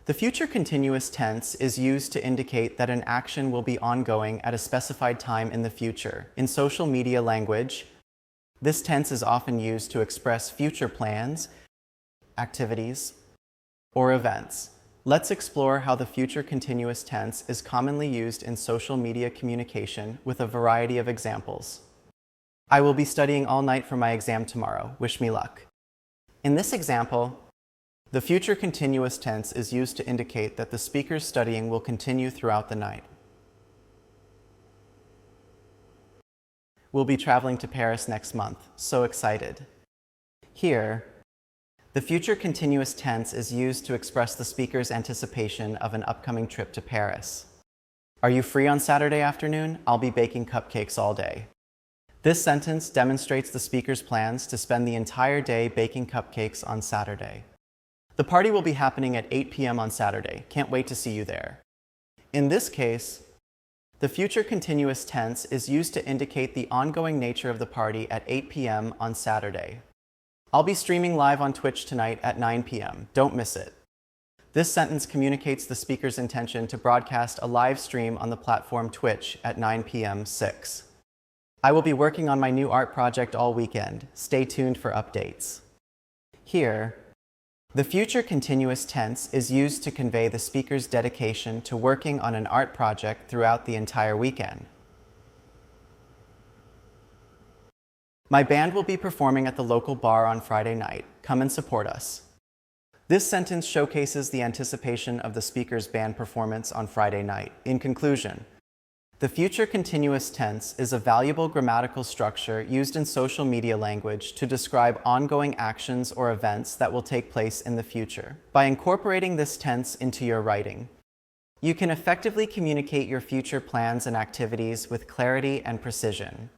The future continuous tense is used to indicate that an action will be ongoing at a specified time in the future. In social media language, this tense is often used to express future plans, activities, or events. Let's explore how the future continuous tense is commonly used in social media communication with a variety of examples. I will be studying all night for my exam tomorrow. Wish me luck. In this example, the future continuous tense is used to indicate that the speaker's studying will continue throughout the night. We'll be traveling to Paris next month. So excited. Here, the future continuous tense is used to express the speaker's anticipation of an upcoming trip to Paris. Are you free on Saturday afternoon? I'll be baking cupcakes all day. This sentence demonstrates the speaker's plans to spend the entire day baking cupcakes on Saturday. The party will be happening at 8 p.m. on Saturday. Can't wait to see you there. In this case, the future continuous tense is used to indicate the ongoing nature of the party at 8 p.m. on Saturday. I'll be streaming live on Twitch tonight at 9 p.m. Don't miss it. This sentence communicates the speaker's intention to broadcast a live stream on the platform Twitch at 9 p.m. 6. I will be working on my new art project all weekend. Stay tuned for updates. Here, the future continuous tense is used to convey the speaker's dedication to working on an art project throughout the entire weekend. My band will be performing at the local bar on Friday night. Come and support us. This sentence showcases the anticipation of the speaker's band performance on Friday night. In conclusion, the future continuous tense is a valuable grammatical structure used in social media language to describe ongoing actions or events that will take place in the future. By incorporating this tense into your writing, you can effectively communicate your future plans and activities with clarity and precision.